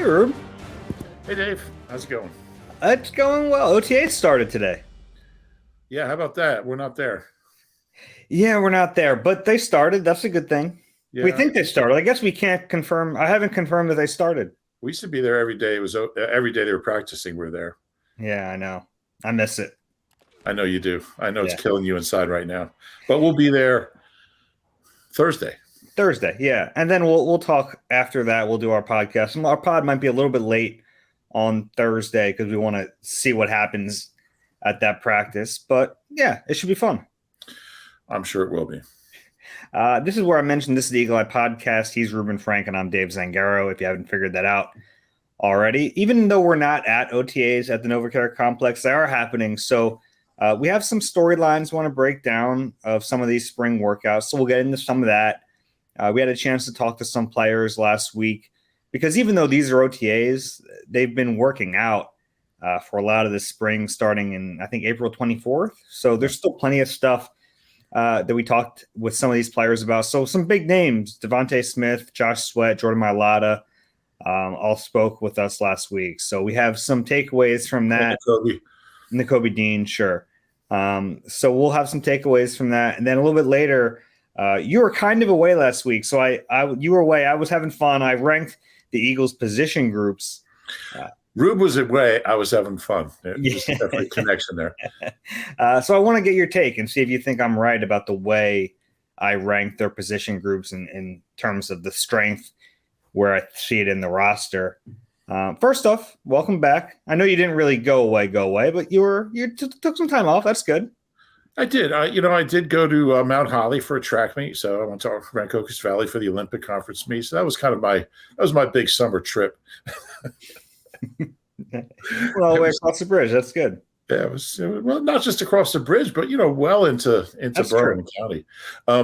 Reuben. Hey, Dave. How's it going? It's going well. OTAs started today. Yeah, how about that? We're not there. Yeah, we're not there, but they started. That's a good thing. We Yeah, think they started. I guess we can't confirm. I haven't confirmed that they started. we used to be there every day. It was every day they were practicing. We're there. Yeah, I know. I miss it. I know you do. I know it's Yeah. killing you inside right now, but we'll be there Thursday. Thursday, yeah. And then we'll talk after that. We'll do our podcast. And our pod might be a little bit late on Thursday because we want to see what happens at that practice. But yeah, it should be fun. I'm sure it will be. This is where I mentioned this is the Eagle Eye Podcast. He's Reuben Frank, and I'm Dave Zangaro, if you haven't figured that out already. Even though we're not at OTAs at the NovaCare Complex, they are happening. So we have some storylines we want to break down of some of these spring workouts. So we'll get into some of that. We had a chance to talk to some players last week because even though these are OTAs, they've been working out for a lot of the spring starting in, I think, April 24th. So there's still plenty of stuff that we talked with some of these players about. So some big names, Devontae Smith, Josh Sweat, Jordan Mailata, all spoke with us last week. So we have some takeaways from that. Nakobe Dean, sure. So we'll have some takeaways from that. And then a little bit later, you were kind of away last week. So you were away. I was having fun. I ranked the Eagles position groups. Rube was away. I was having fun. There's definitely a connection there. So I want to get your take and see if you think I'm right about the way I rank their position groups in terms of the strength where I see it in the roster. First off, welcome back. I know you didn't really go away, but you took some time off. That's good. I did. I did go to Mount Holly for a track meet. So I went to Rancocas Valley for the Olympic conference meet. So that was my big summer trip. All the way across the bridge. That's good. Yeah, it was well, not just across the bridge, but well into Bergen County.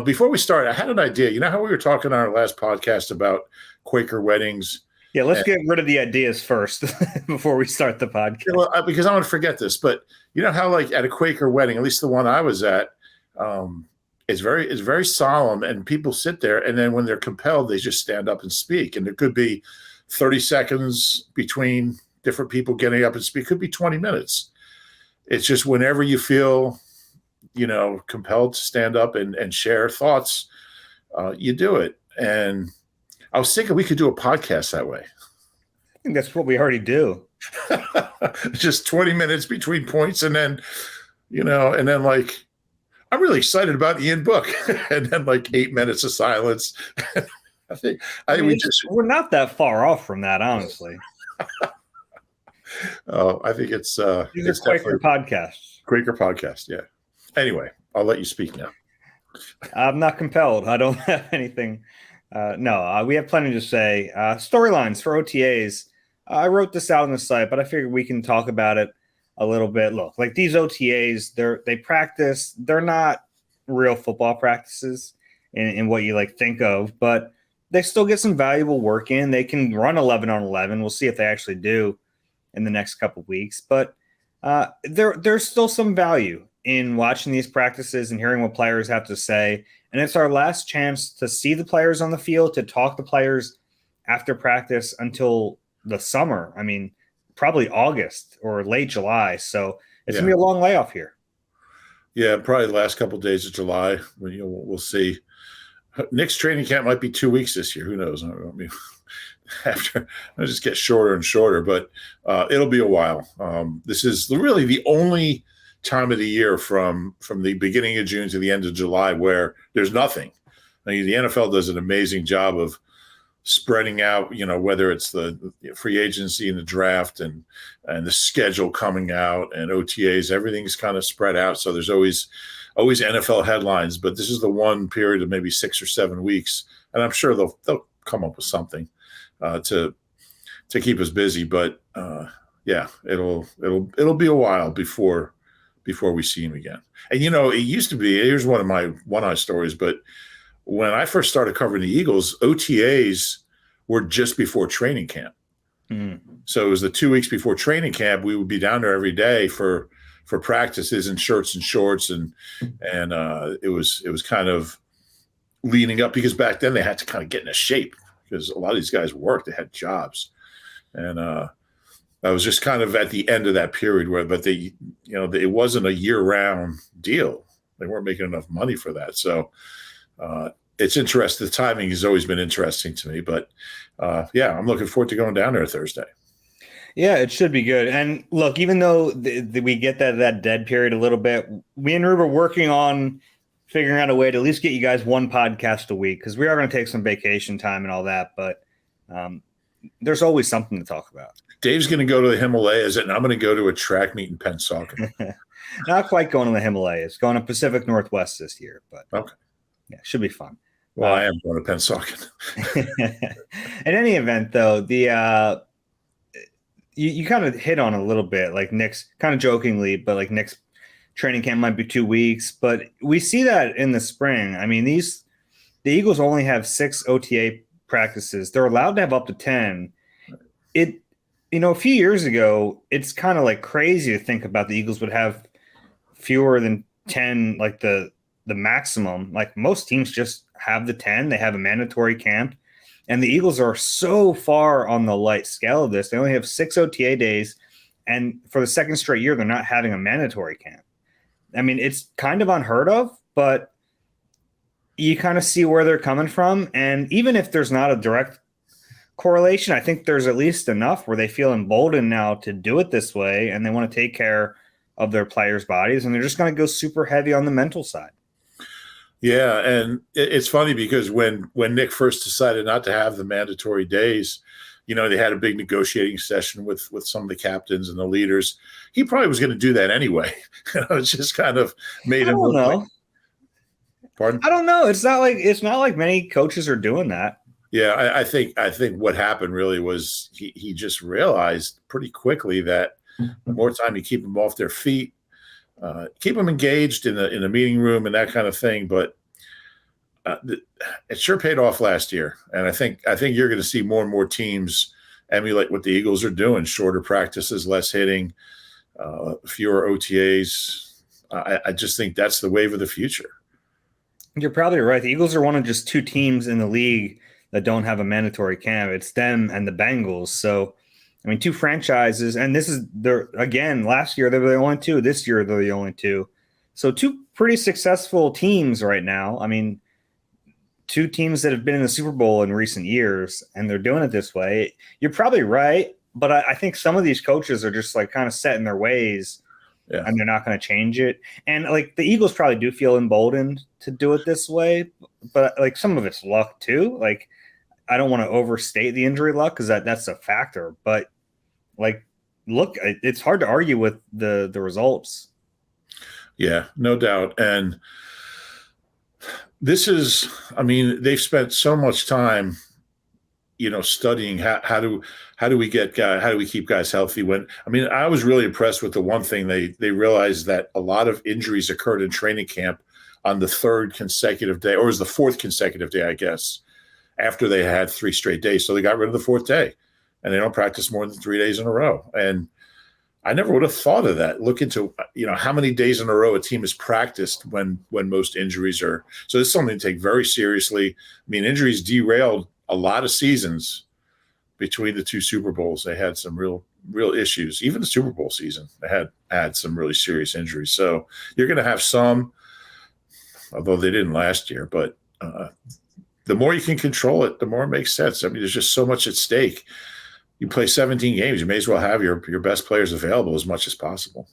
Before we start, I had an idea. You know how we were talking on our last podcast about Quaker weddings? Yeah, let's get rid of the ideas first before we start the podcast. Yeah, well, because I want to forget this, but you know how like at a Quaker wedding, at least the one I was at, it's very solemn, and people sit there, and then when they're compelled, they just stand up and speak, and there could be 30 seconds between different people getting up and speak. It could be 20 minutes. It's just whenever you feel, compelled to stand up and share thoughts, you do it. And I was thinking we could do a podcast that way. I think that's what we already do. Just 20 minutes between points. And then, like, I'm really excited about Ian Book. And then like 8 minutes of silence. We're not that far off from that, honestly. Oh, I think it's Quaker podcasts. Quaker podcast, yeah. Anyway, I'll let you speak now. I'm not compelled. I don't have anything. We have plenty to say. Storylines for OTAs. I wrote this out on the site, but I figured we can talk about it a little bit. Look, like these OTAs, they practice. They're not real football practices in what you like think of, but they still get some valuable work in. They can run 11 on 11. We'll see if they actually do in the next couple of weeks. But there's still some value in watching these practices and hearing what players have to say. And it's our last chance to see the players on the field, to talk to players after practice until the summer. I mean, probably August or late July. So it's going to be a long layoff here. Yeah, probably the last couple of days of July. We'll see. Nick's training camp might be 2 weeks this year. Who knows? I mean, after it'll just get shorter and shorter, but it'll be a while. This is really the only time of the year from the beginning of June to the end of July where there's nothing. I mean, the NFL does an amazing job of spreading out, whether it's the free agency and the draft and the schedule coming out and OTAs, everything's kind of spread out. So there's always NFL headlines, but this is the one period of maybe 6 or 7 weeks. And I'm sure they'll come up with something to keep us busy. But it'll be a while before we see him again. And, it used to be, here's one of my one-eye stories, but when I first started covering the Eagles, OTAs were just before training camp. Mm-hmm. So it was the 2 weeks before training camp. We would be down there every day for practices in shirts and shorts. And it was kind of leading up because back then they had to kind of get into shape because a lot of these guys worked, they had jobs. And I was just kind of at the end of that period but it wasn't a year-round deal. They weren't making enough money for that. So it's interesting. The timing has always been interesting to me. But I'm looking forward to going down there Thursday. Yeah, it should be good. And look, even though we get that dead period a little bit, me and Rube are working on figuring out a way to at least get you guys one podcast a week, because we are going to take some vacation time and all that. But there's always something to talk about. Dave's going to go to the Himalayas, and I'm going to go to a track meet in Pensacola. Not quite going to the Himalayas, going to Pacific Northwest this year. But okay. Yeah, should be fun. Well, I am going to Pensacola. In any event, though, you kind of hit on a little bit, like Nick's kind of jokingly, but like Nick's training camp might be 2 weeks, but we see that in the spring. I mean, the Eagles only have 6 OTA practices. They're allowed to have up to 10. A few years ago, it's kind of like crazy to think about the Eagles would have fewer than 10, like the maximum. Like most teams just have the 10. They have a mandatory camp. And the Eagles are so far on the light scale of this. They only have 6 OTA days. And for the second straight year, they're not having a mandatory camp. I mean, it's kind of unheard of, but you kind of see where they're coming from. And even if there's not a direct correlation, I think there's at least enough where they feel emboldened now to do it this way. And they want to take care of their players' bodies. And they're just going to go super heavy on the mental side. Yeah, and it's funny because when Nick first decided not to have the mandatory days, they had a big negotiating session with some of the captains and the leaders. He probably was going to do that anyway. It's just kind of made him look like. Pardon? I don't know. It's not like many coaches are doing that. Yeah, I think what happened really was he just realized pretty quickly that the more time you keep them off their feet, keep them engaged in the meeting room and that kind of thing. But it sure paid off last year, and I think you're going to see more and more teams emulate what the Eagles are doing: shorter practices, less hitting, fewer OTAs. I just think that's the wave of the future. You're probably right. The Eagles are one of just 2 teams in the league that don't have a mandatory camp. It's them and the Bengals. So, I mean, 2 franchises, and last year they were the only 2. This year they're the only 2. So 2 pretty successful teams right now. I mean, 2 teams that have been in the Super Bowl in recent years, and they're doing it this way. You're probably right, but I think some of these coaches are just like kind of set in their ways, and they're not going to change it. And like the Eagles probably do feel emboldened to do it this way, but like some of it's luck too. Like I don't want to overstate the injury luck because that's a factor, but like, look, it's hard to argue with the results. Yeah, no doubt. And they've spent so much time, studying how do we keep guys healthy. I was really impressed with the one thing they realized that a lot of injuries occurred in training camp on the 3rd consecutive day, or it was the 4th consecutive day, I guess, after they had 3 straight days. So they got rid of the 4th day, and they don't practice more than 3 days in a row. And I never would have thought of that. Look into, how many days in a row a team has practiced when most injuries are. So it's something to take very seriously. I mean, injuries derailed a lot of seasons between the 2 Super Bowls. They had some real issues. Even the Super Bowl season, they had some really serious injuries. So you're going to have some, although they didn't last year. But the more you can control it, the more it makes sense. I mean, there's just so much at stake. You play 17 games, you may as well have your best players available as much as possible.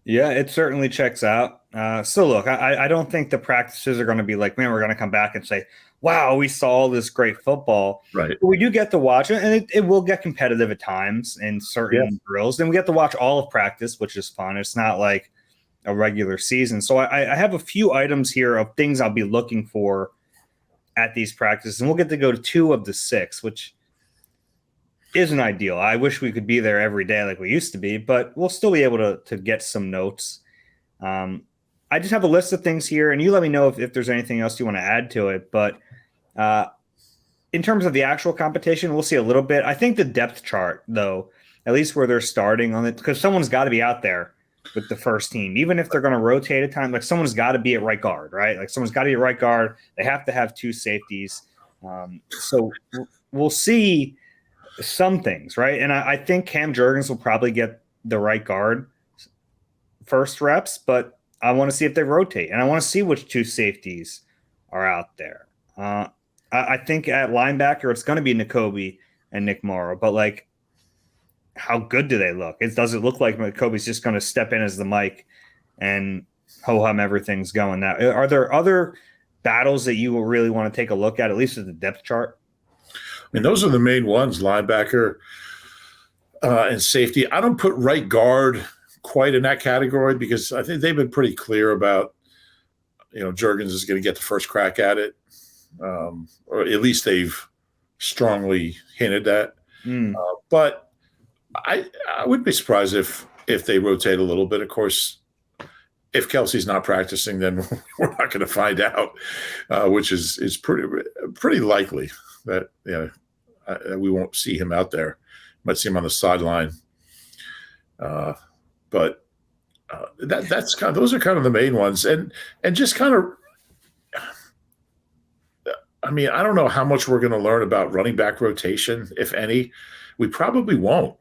Yeah, it certainly checks out. So look, I don't think the practices are going to be like, man, we're going to come back and say, wow, we saw all this great football. Right. But we do get to watch it, and it will get competitive at times in certain drills. Then we get to watch all of practice, which is fun. It's not like a regular season. So I have a few items here of things I'll be looking for at these practices, and we'll get to go to 2 of the 6, which isn't ideal. I wish we could be there every day like we used to be, but we'll still be able to get some notes. I just have a list of things here, and you let me know if there's anything else you want to add to it. But in terms of the actual competition, we'll see a little bit. I think the depth chart, though, at least where they're starting on it, because someone's got to be out there with the first team, even if they're going to rotate at times. Like someone's got to be at right guard, right? Like someone's got to be at right guard. They have to have 2 safeties. So we'll see some things, right? And I think Cam Jurgens will probably get the right guard first reps, but I want to see if they rotate, and I want to see which two safeties are out there. I think at linebacker it's going to be Nakobe and Nick Morrow, but like, how good do they look? Does it look like Nakobe's just going to step in as the Mike and ho hum everything's going? Now, are there other battles that you will really want to take a look at least at the depth chart? I mean, those are the main ones: linebacker and safety. I don't put right guard quite in that category because I think they've been pretty clear about, Jurgens is going to get the first crack at it, or at least they've strongly hinted that. But I wouldn't be surprised if they rotate a little bit. Of course, if Kelsey's not practicing, then we're not going to find out, which is pretty likely that we won't see him out there. Might see him on the sideline. But that's those are kind of the main ones, and just kind of. I mean, I don't know how much we're going to learn about running back rotation, if any. We probably won't.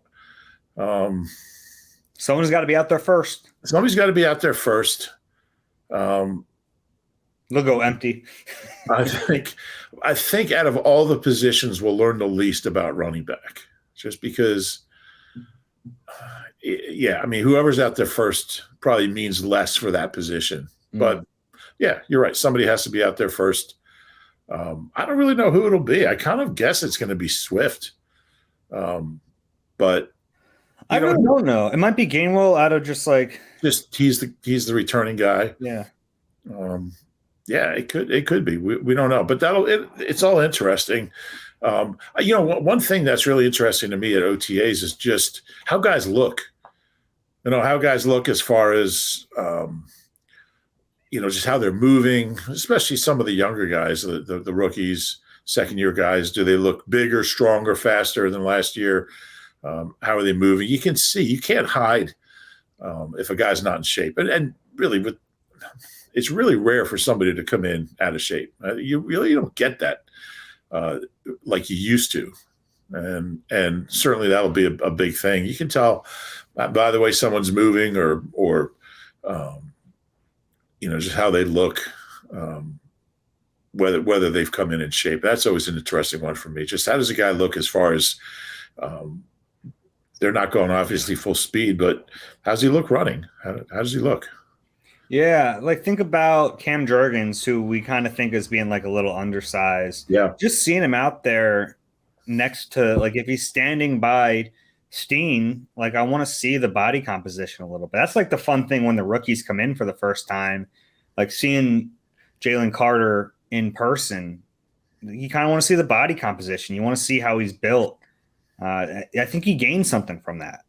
Someone's got to be out there first. Somebody's got to be out there first. They'll go empty. I think out of all the positions, we'll learn the least about running back, just because. Yeah, I mean, whoever's out there first probably means less for that position. But yeah, you're right. Somebody has to be out there first. I don't really know who it'll be. I kind of guess it's going to be Swift. But I really don't know. It might be Gainwell out of just he's the returning guy. Yeah. Yeah, it could be. We don't know, but it's all interesting. One thing that's really interesting to me at OTAs is just how guys look. How guys look as far as just how they're moving, especially some of the younger guys, the rookies, second-year guys. Do they look bigger, stronger, faster than last year? How are they moving? You can see. You can't hide if a guy's not in shape. And really, it's really rare for somebody to come in out of shape. You really don't get that like you used to. And certainly that'll be a big thing. You can tell by the way someone's moving or just how they look, whether they've come in shape. That's always an interesting one for me. Just how does a guy look as far as they're not going obviously full speed, but how's he look running? How does he look? Yeah, think about Cam Jurgens, who we kind of think as being a little undersized. Yeah. Just seeing him out there next to, if he's standing by Steen, I want to see the body composition a little bit. That's the fun thing when the rookies come in for the first time, seeing Jalen Carter in person. You kind of want to see the body composition. You want to see how he's built. I think he gained something from that.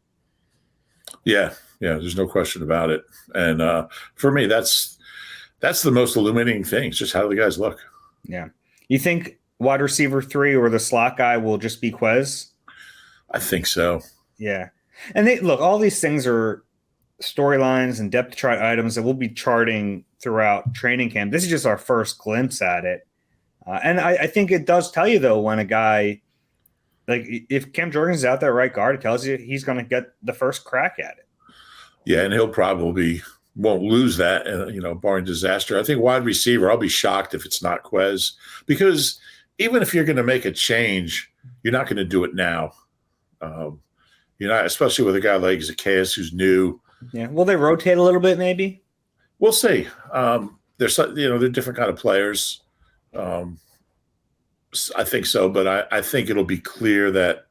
Yeah, there's no question about it. And for me, that's the most illuminating thing. It's just how do the guys look. Yeah. You think wide receiver 3 or the slot guy will just be Quez? I think so. Yeah. And all these things are storylines and depth chart items that we'll be charting throughout training camp. This is just our first glimpse at it. And I think it does tell you, though, when a guy, if Cam Jurgens is out there right guard, it tells you he's going to get the first crack at it. Yeah, and he'll probably won't lose that, barring disaster. I think wide receiver, I'll be shocked if it's not Quez, because even if you're going to make a change, you're not going to do it now. Especially with a guy like Zacchaeus who's new. Yeah. Will they rotate a little bit? Maybe we'll see. They're different kind of players. I think so, but I think it'll be clear that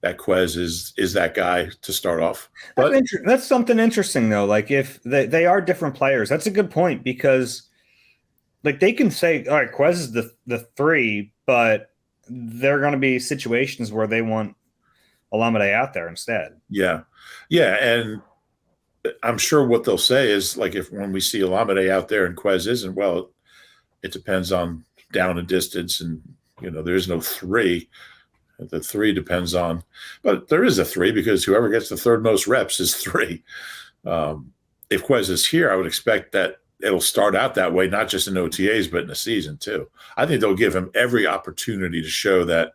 Quez is that guy to start off. But that's something interesting, though. If they are different players, that's a good point, because they can say, all right, Quez is the 3, but there are going to be situations where they want Olamide out there instead. Yeah. And I'm sure what they'll say is when we see Olamide out there and Quez isn't, well, it depends on down and distance, and there is no 3. The 3 depends on, but there is a 3 because whoever gets the third most reps is 3. If Quez is here, I would expect that it'll start out that way, not just in OTAs, but in the season too. I think they'll give him every opportunity to show that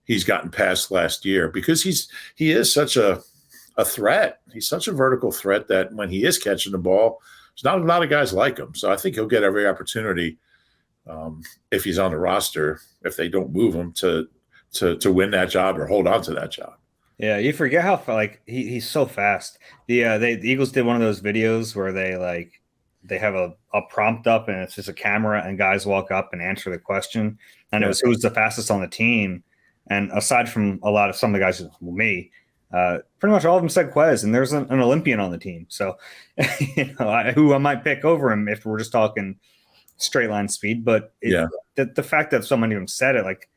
he's gotten past last year because he is such a threat. He's such a vertical threat that when he is catching the ball, there's not a lot of guys like him. So I think he'll get every opportunity if he's on the roster, if they don't move him to win that job or hold on to that job. Yeah, you forget how he's so fast. The Eagles did one of those videos where they have a prompt up and it's just a camera and guys walk up and answer the question, and it was who's the fastest on the team. And aside from some of the guys, me, pretty much all of them said Quez, and there's an Olympian on the team. So who I might pick over him if we're just talking straight line speed. But the fact that someone even said it, like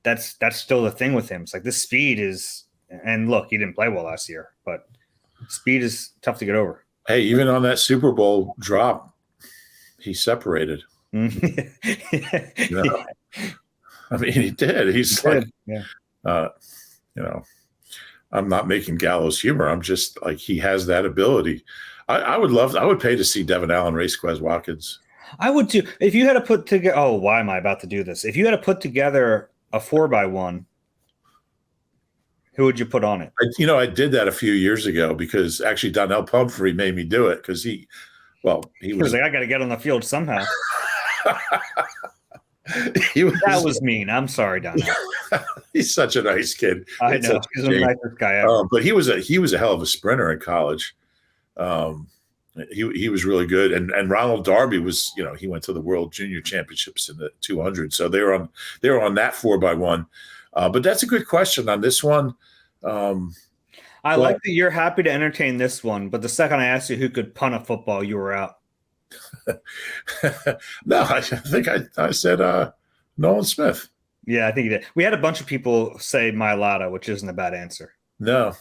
that's still the thing with him. It's like this speed is. And look, he didn't play well last year, but speed is tough to get over. Hey, even on that Super Bowl drop, he separated. I mean, he did. He's I'm not making gallows humor. I'm just like, he has that ability. I would pay to see Devin Allen race Quez Watkins. I would too. If you had to put together, why am I about to do this? If you had to put together a 4x1, who would you put on it? I did that a few years ago because actually Donnell Pumphrey made me do it because he was like, I got to get on the field somehow. That was mean. I'm sorry, Donnell. He's such a nice kid. I know. He's the nicest guy ever. But he was a hell of a sprinter in college. He was really good. And Ronald Darby was, he went to the World Junior Championships in the 200. So they were on that 4x1. But that's a good question on this one. I like that you're happy to entertain this one, but the second I asked you who could punt a football, you were out. No, I think I said Nolan Smith. Yeah, I think you did. We had a bunch of people say Mailata, which isn't a bad answer. No,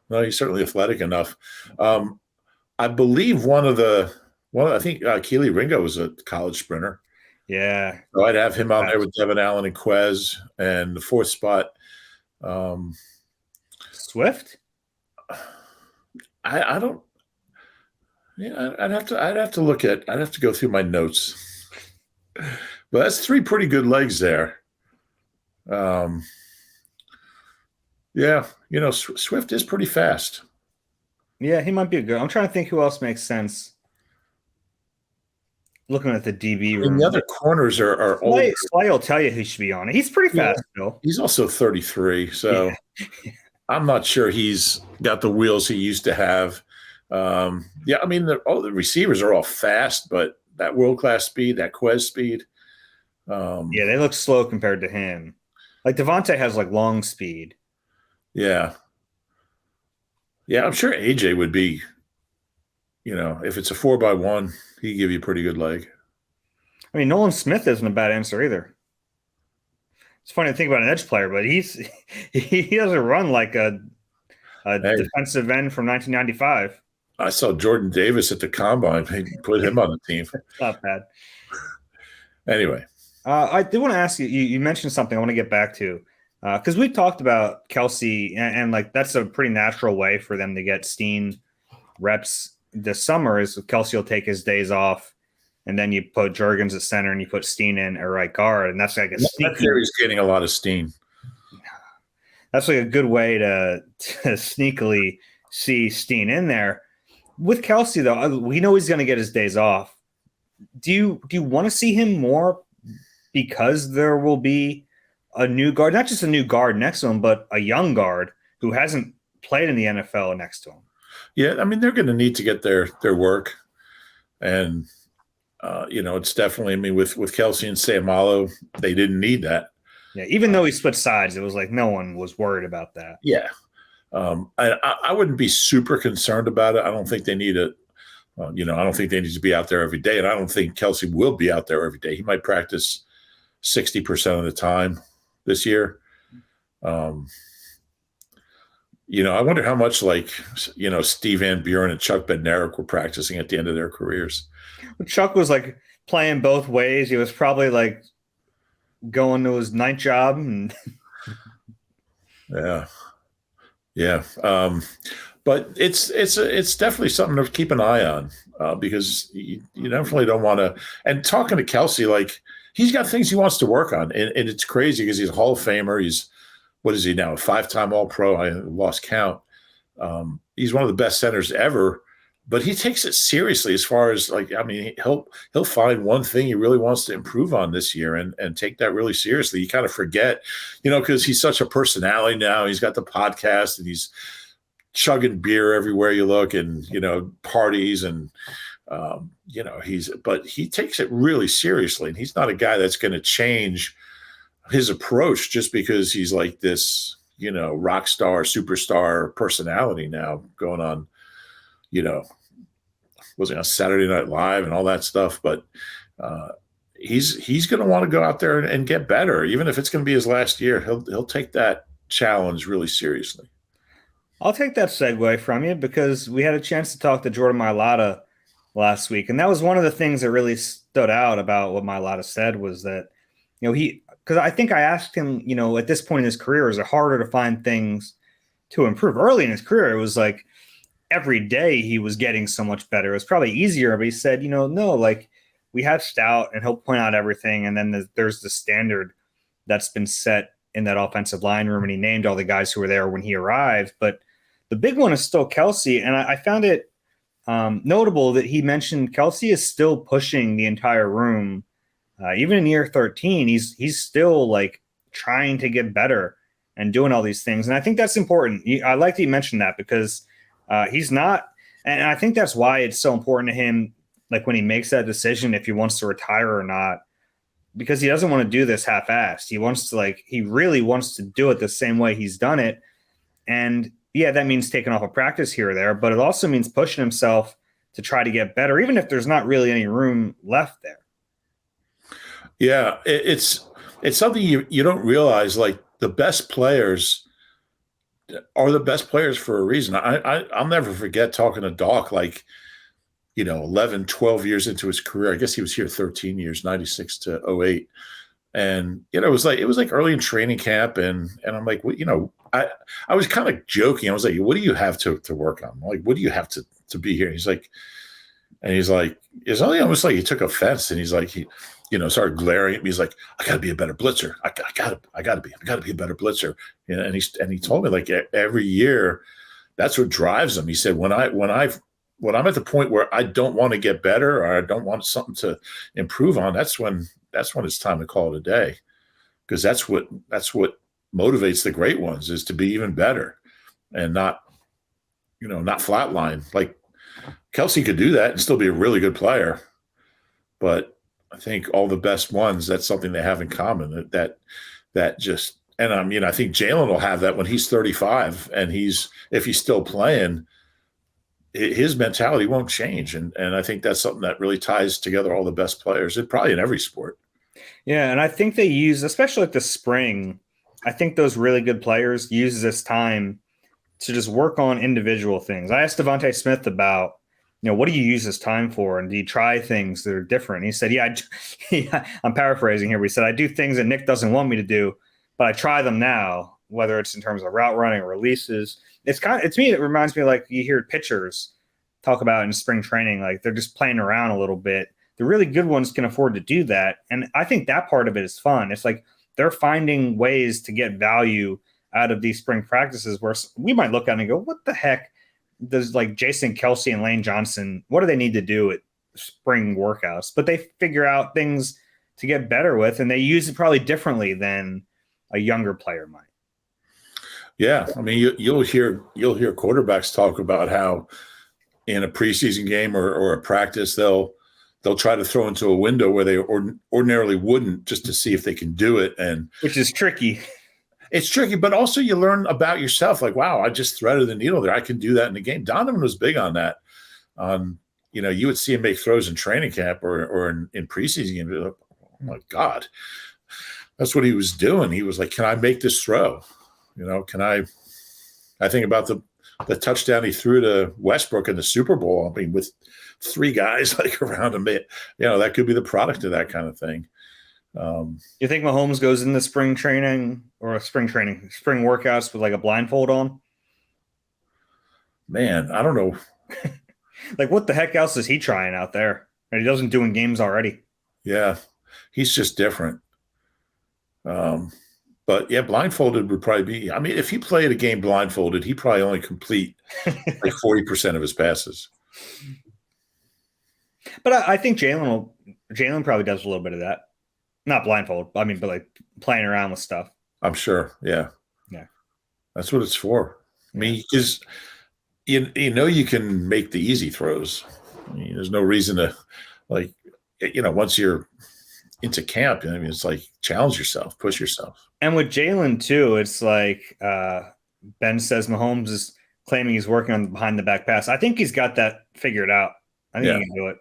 he's certainly athletic enough. I believe I think Keely Ringo was a college sprinter. Yeah. So I'd have him out there with Devin Allen and Quez, and the fourth spot. Swift? I don't. Yeah, I'd have to go through my notes. But that's three pretty good legs there. Swift is pretty fast. Yeah, he might be a good. I'm trying to think who else makes sense. Looking at the DB room. And the other corners are old. Slay will tell you who should be on it. He's pretty fast, Bill. He's also 33, so I'm not sure he's got the wheels he used to have. I mean, the receivers are all fast, but that world-class speed, that Quez speed. They look slow compared to him. Like Devontae has long speed. Yeah. Yeah, I'm sure AJ would be, if it's a 4x1, he'd give you a pretty good leg. I mean, Nolan Smith isn't a bad answer either. It's funny to think about an edge player, but he doesn't run like a defensive end from 1995. I saw Jordan Davis at the combine. They put him on the team. Not bad. Anyway. I did want to ask you, you mentioned something I want to get back to. Because we talked about Kelsey, and that's a pretty natural way for them to get Steen reps this summer is Kelsey will take his days off, and then you put Juergens at center and you put Steen in at right guard, and that's like he's getting a lot of Steen. That's like a good way to sneakily see Steen in there. With Kelsey, though, we know he's going to get his days off. Do you want to see him more because there will be a new guard, not just a new guard next to him, but a young guard who hasn't played in the NFL next to him? Yeah, I mean, they're going to need to get their work. And, it's definitely, I mean, with Kelsey and Sayamalo, they didn't need that. Yeah, even though he split sides, it was like no one was worried about that. Yeah. I wouldn't be super concerned about it. I don't think they need it. I don't think they need to be out there every day. And I don't think Kelsey will be out there every day. He might practice 60% of the time this year. I wonder how much Steve Van Buren and Chuck Bednarik were practicing at the end of their careers. Chuck was playing both ways. He was probably going to his night job. And Yeah. But it's definitely something to keep an eye on because you definitely don't want to. And talking to Kelsey, he's got things he wants to work on, and it's crazy because he's a Hall of Famer. He's what is he now? A 5-time All-Pro. I lost count. He's one of the best centers ever, but he takes it seriously as far as like, I mean, he'll find one thing he really wants to improve on this year and take that really seriously. You kind of forget, because he's such a personality now. He's got the podcast and he's chugging beer everywhere you look, and parties, and but he takes it really seriously, and he's not a guy that's going to change his approach just because he's like this rock star, superstar personality now going on, was it on Saturday Night Live and all that stuff. But he's going to want to go out there and get better, even if it's going to be his last year. He'll take that challenge really seriously. I'll take that segue from you because we had a chance to talk to Jordan Mailata last week, and that was one of the things that really stood out about what Mailata said was that because I think I asked him, at this point in his career, is it harder to find things to improve? Early in his career, it was like every day he was getting so much better. It was probably easier, but he said, no, like we have Stout and he'll point out everything. And then there's the standard that's been set in that offensive line room. And he named all the guys who were there when he arrived. But the big one is still Kelsey. And I found it notable that he mentioned Kelsey is still pushing the entire room. Even in year 13, he's still like trying to get better and doing all these things. And I think that's important. I like that you mentioned that because he's not, and I think that's why it's so important to him, like when he makes that decision, if he wants to retire or not, because he doesn't want to do this half-assed. He really wants to do it the same way he's done it. And yeah, that means taking off a practice here or there, but it also means pushing himself to try to get better, even if there's not really any room left there. Yeah, it's something you don't realize. Like the best players are the best players for a reason. I'll never forget talking to Doc, like, 11, 12 years into his career. I guess he was here 13 years, 96 to 08. And, it was like early in training camp. And I'm like, well, I was kind of joking. I was like, what do you have to work on? Like, what do you have to be here? He's like, it's only almost like he took offense, and he's like, he started glaring at me. He's like, I got to be a better blitzer. I got to be a better blitzer. And he told me like every year, that's what drives him. He said, when I'm at the point where I don't want to get better or I don't want something to improve on, that's when it's time to call it a day, because that's what motivates the great ones, is to be even better and not flatline. Like Kelsey could do that and still be a really good player, but I think all the best ones, that's something they have in common. That just, and I think Jalen will have that when he's 35, and if he's still playing, his mentality won't change. And I think that's something that really ties together all the best players, and probably in every sport. Yeah, and I think they use, especially like the spring, I think those really good players use this time to just work on individual things. I asked Devontae Smith about, what do you use this time for? And do you try things that are different? And he said, yeah, I'm paraphrasing here. We said, I do things that Nick doesn't want me to do, but I try them now, whether it's in terms of route running or releases. To me, it reminds me like you hear pitchers talk about in spring training, like they're just playing around a little bit. The really good ones can afford to do that. And I think that part of it is fun. It's like they're finding ways to get value out of these spring practices where we might look at it and go, what the heck does like Jason Kelsey and Lane Johnson, what do they need to do at spring workouts? But they figure out things to get better with, and they use it probably differently than a younger player might. Yeah. I mean, you'll hear quarterbacks talk about how in a preseason game or a practice, they'll try to throw into a window where they ordinarily wouldn't, just to see if they can do it. And which is tricky. It's tricky, but also you learn about yourself. Like, wow, I just threaded the needle there. I can do that in the game. Donovan was big on that. You would see him make throws in training camp or in preseason games. Like, oh my God, that's what he was doing. He was like, can I make this throw? I think about the touchdown he threw to Westbrook in the Super Bowl. I mean, with three guys like around him, that could be the product of that kind of thing. You think Mahomes goes into spring workouts with like a blindfold on? Man, I don't know. Like, what the heck else is he trying out there that he doesn't do in games already? Yeah, he's just different. But But yeah, blindfolded would probably be. I mean, if he played a game blindfolded, he probably only complete like 40% of his passes. But I think Jalen probably does a little bit of that. Not blindfold, I mean, but like playing around with stuff. I'm sure. Yeah. Yeah. That's what it's for. I mean, because you can make the easy throws. I mean, there's no reason to once you're into camp, I mean, it's like challenge yourself, push yourself. And with Jalen too, it's like Ben says Mahomes is claiming he's working on the behind the back pass. I think he's got that figured out. I think he can do it.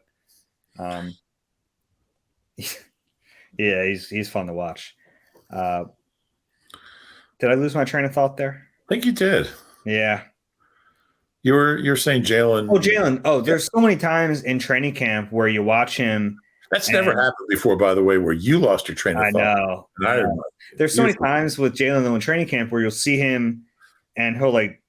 Yeah, he's fun to watch. Did I lose my train of thought there? I think you did. Yeah. You're saying Jalen. Oh, Jalen. Oh, there's so many times in training camp where you watch him. That's never happened before, by the way, where you lost your train of thought. I know. There's so many times with Jalen though in training camp where you'll see him and he'll like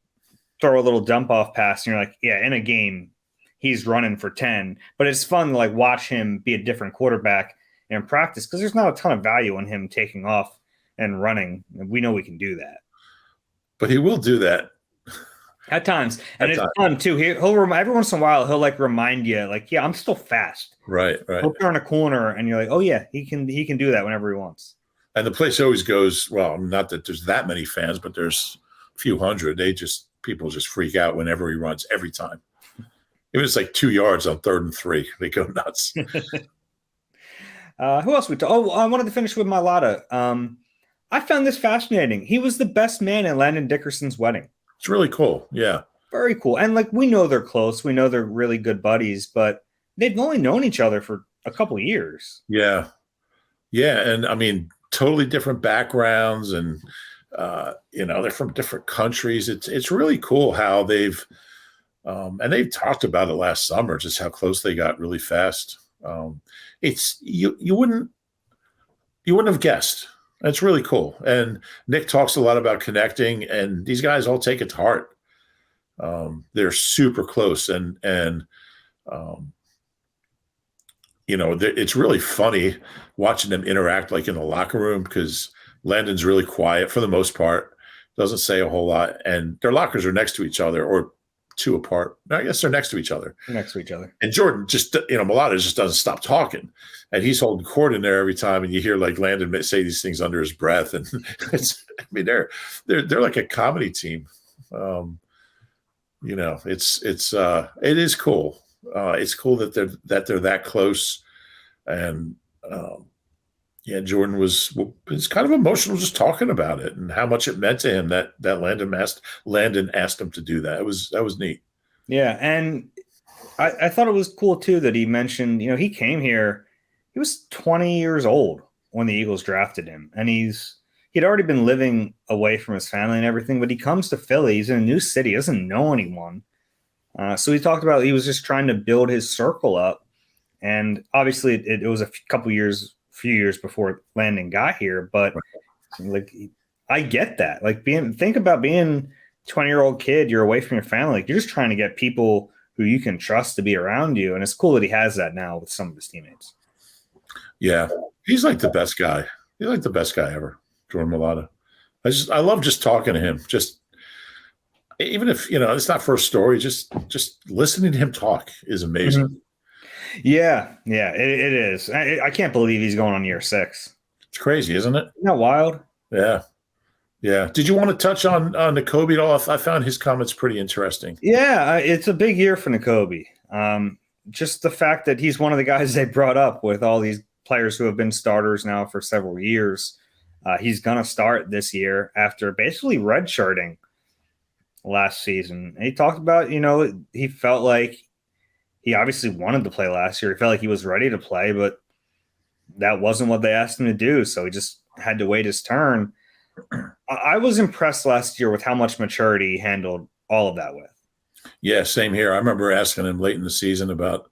throw a little dump off pass, and you're like, yeah, in a game he's running for 10. But it's fun to like watch him be a different quarterback in practice because there's not a ton of value in him taking off and running. We know we can do that. But he will do that. At times. And it's fun too. He'll every once in a while he'll like remind you, like, yeah, I'm still fast. Right. He'll turn a corner and you're like, oh yeah, he can do that whenever he wants. And the place always goes, well, not that there's that many fans, but there's a few hundred. People just freak out whenever he runs every time. It was like 2 yards on 3rd and 3. They go nuts. Who else we talk? Oh, I wanted to finish with Mailata. I found this fascinating. He was the best man at Landon Dickerson's wedding. It's really cool. Yeah. Very cool. And like, we know they're close. We know they're really good buddies, but they've only known each other for a couple of years. Yeah. Yeah. And I mean, totally different backgrounds and, they're from different countries. It's really cool how they've talked about it last summer, just how close they got really fast. You wouldn't have guessed. That's really cool. And Nick talks a lot about connecting, and these guys all take it to heart. They're super close, and it's really funny watching them interact like in the locker room because Landon's really quiet for the most part, doesn't say a whole lot, and their lockers are next to each other or 2 apart. I guess they're next to each other. And Jordan just, Mailata just doesn't stop talking, and he's holding court in there every time. And you hear like Landon say these things under his breath, and they're like a comedy team. It is cool. It's cool that they're that close, and Jordan was kind of emotional just talking about it and how much it meant to him that Landon asked him to do that. That was neat. Yeah, and I thought it was cool too that he mentioned, he came here, he was 20 years old when the Eagles drafted him, and he'd already been living away from his family and everything, but he comes to Philly, he's in a new city, he doesn't know anyone. So he talked about he was just trying to build his circle up, and obviously it was a few years before Landon got here, but like, I get that. Like, think about being 20-year-old kid, you're away from your family. Like, you're just trying to get people who you can trust to be around you. And it's cool that he has that now with some of his teammates. Yeah. He's like the best guy. He's like the best guy ever, Jordan Mailata. I love just talking to him. Just, even if, it's not for a story, just listening to him talk is amazing. Mm-hmm. Yeah, it is. I can't believe he's going on year 6. It's crazy, isn't it? Isn't that wild? Yeah. Did you want to touch on Nakobe at all? I found his comments pretty interesting. Yeah, it's a big year for Nakobe. Just the fact that he's one of the guys they brought up with all these players who have been starters now for several years. He's going to start this year after basically redshirting last season. And he talked about, he felt like he obviously wanted to play last year. He felt like he was ready to play, but that wasn't what they asked him to do. So he just had to wait his turn. I was impressed last year with how much maturity he handled all of that with. Yeah, same here. I remember asking him late in the season about,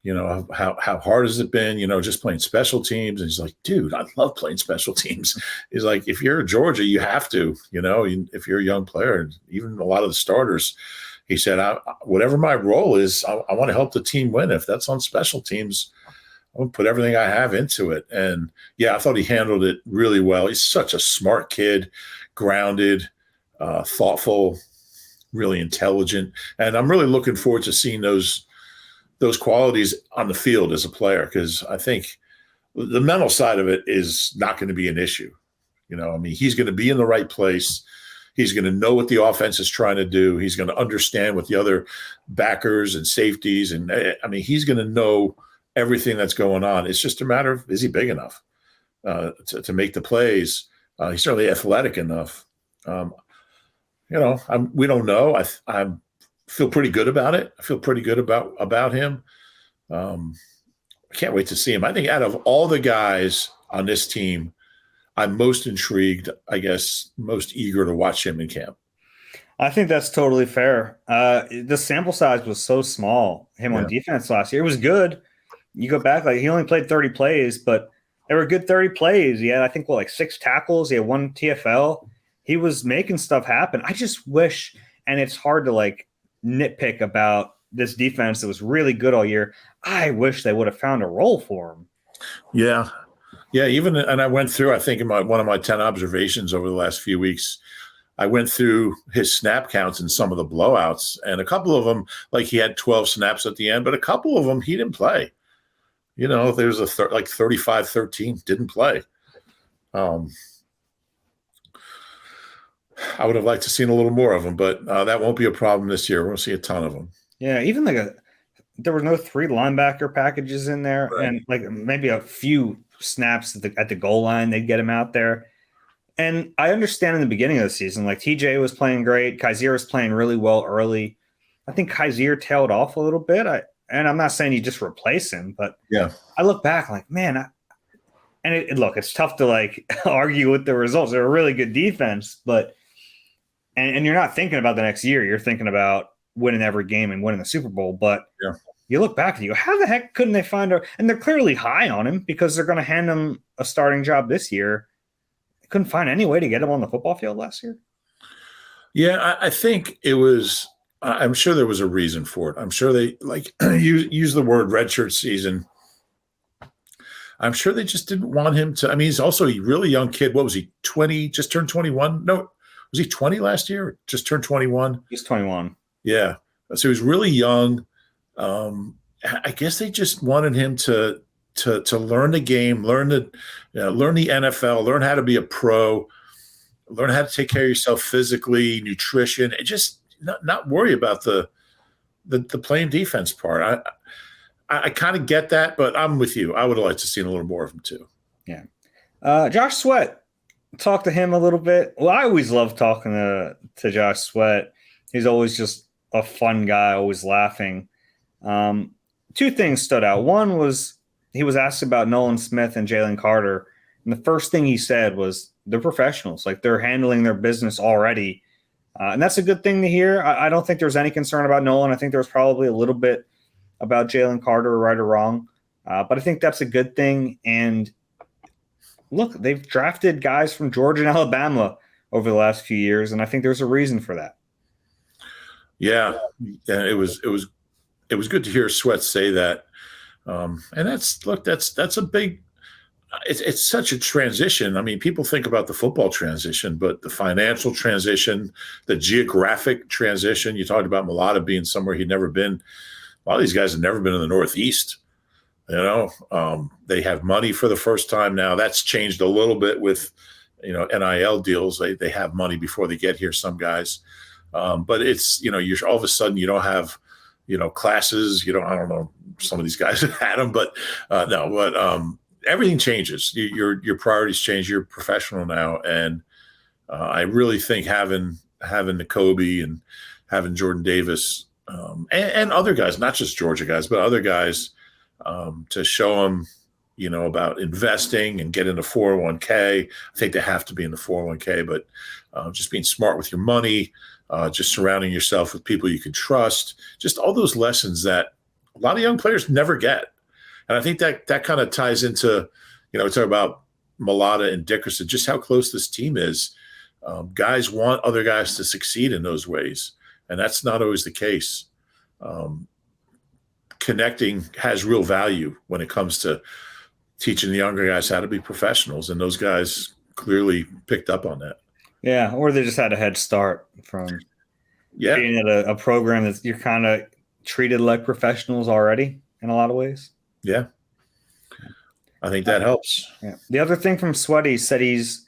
how hard has it been, just playing special teams. And he's like, dude, I love playing special teams. He's like, if you're Georgia, you have to, if you're a young player, even a lot of the starters, he said, whatever my role is, I want to help the team win. If that's on special teams, I'm gonna put everything I have into it. And yeah, I thought he handled it really well. He's such a smart kid, grounded, thoughtful, really intelligent, and I'm really looking forward to seeing those qualities on the field as a player, because I think the mental side of it is not going to be an issue. I mean, he's going to be in the right place. He's going to know what the offense is trying to do. He's going to understand what the other backers and safeties, and I mean, he's going to know everything that's going on. It's just a matter of, is he big enough to make the plays? He's certainly athletic enough. We don't know. I feel pretty good about it. I feel pretty good about him. I can't wait to see him. I think out of all the guys on this team, I'm most intrigued, I guess, most eager to watch him in camp. I think that's totally fair. The sample size was so small, him on defense last year. It was good. You go back, like he only played 30 plays, but they were good 30 plays. He had, I think, 6 tackles. He had 1 TFL. He was making stuff happen. I just wish, and it's hard to nitpick about this defense that was really good all year. I wish they would have found a role for him. Yeah. And I went through, I think in one of my 10 observations over the last few weeks, I went through his snap counts in some of the blowouts, and a couple of them, he had 12 snaps at the end, but a couple of them he didn't play. There's a 35-13 didn't play. I would have liked to seen a little more of them, but that won't be a problem this year. We're going to see a ton of them. Yeah, even there were no 3 linebacker packages in there, right. And maybe a few snaps at the goal line, they'd get him out there. And I understand in the beginning of the season, TJ was playing great. Kaiser was playing really well early. I think Kaiser tailed off a little bit. And I'm not saying you just replace him, but yeah, I look back it's tough to argue with the results. They're a really good defense, but and you're not thinking about the next year. You're thinking about winning every game and winning the Super Bowl. But you look back and you go, how the heck couldn't they find and they're clearly high on him because they're going to hand him a starting job this year. They couldn't find any way to get him on the football field last year. Yeah, I think it was – I'm sure there was a reason for it. I'm sure they use the word redshirt season. I'm sure they just didn't want him to – I mean, he's also a really young kid. What was he, 20, just turned 21? No, was he 20 last year or just turned 21? He's 21. Yeah. So he was really young. I guess they just wanted him to learn the game, learn the NFL, learn how to be a pro, learn how to take care of yourself physically, nutrition, and just not worry about the playing defense part. I kind of get that, but I'm with you. I would have liked to seen a little more of him too. Yeah. Josh Sweat, talk to him a little bit. Well, I always love talking to Josh Sweat. He's always just a fun guy, always laughing. 2 things stood out. One was he was asked about Nolan Smith and Jalen Carter, and the first thing he said was they're professionals. They're handling their business already. And that's a good thing to hear. I don't think there's any concern about Nolan. I think there was probably a little bit about Jalen Carter, right or wrong. But I think that's a good thing. And look, they've drafted guys from Georgia and Alabama over the last few years, and I think there's a reason for that. Yeah, it was good to hear Sweat say that. And that's a big. It's such a transition. I mean, people think about the football transition, but the financial transition, the geographic transition. You talked about Mulata being somewhere he'd never been. A lot of these guys have never been in the Northeast. They have money for the first time now. That's changed a little bit with, NIL deals. They have money before they get here. Some guys, but it's you're all of a sudden you don't have classes. I don't know. Some of these guys have had them, but no. But everything changes. Your priorities change. You're professional now, and I really think having N'Kobe and having Jordan Davis and other guys, not just Georgia guys, but other guys, to show them, about investing and get into 401k. I think they have to be in the 401k, but just being smart with your money, just surrounding yourself with people you can trust, just all those lessons that a lot of young players never get. And I think that kind of ties into, we talk about Mulata and Dickerson, just how close this team is. Guys want other guys to succeed in those ways, and that's not always the case. connecting has real value when it comes to teaching the younger guys how to be professionals. And those guys clearly picked up on that. Yeah, or they just had a head start from being at a program that you're kind of treated like professionals already in a lot of ways. Yeah. I think that helps. Yeah. The other thing from Sweaty said he's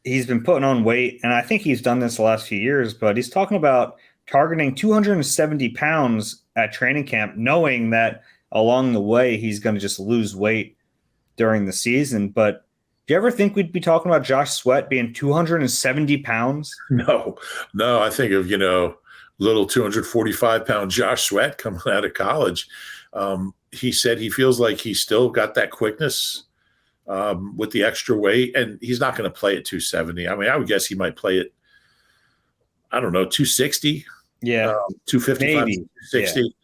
been putting on weight, and I think he's done this the last few years, but he's talking about targeting 270 pounds at training camp, knowing that along the way he's going to just lose weight during the season. But do you ever think we'd be talking about Josh Sweat being 270 pounds? No. I think of, little 245-pound Josh Sweat coming out of college. He said he feels like he's still got that quickness with the extra weight, and he's not going to play at 270. I mean, I would guess he might play at, I don't know, 260. Yeah. 255, maybe. 260.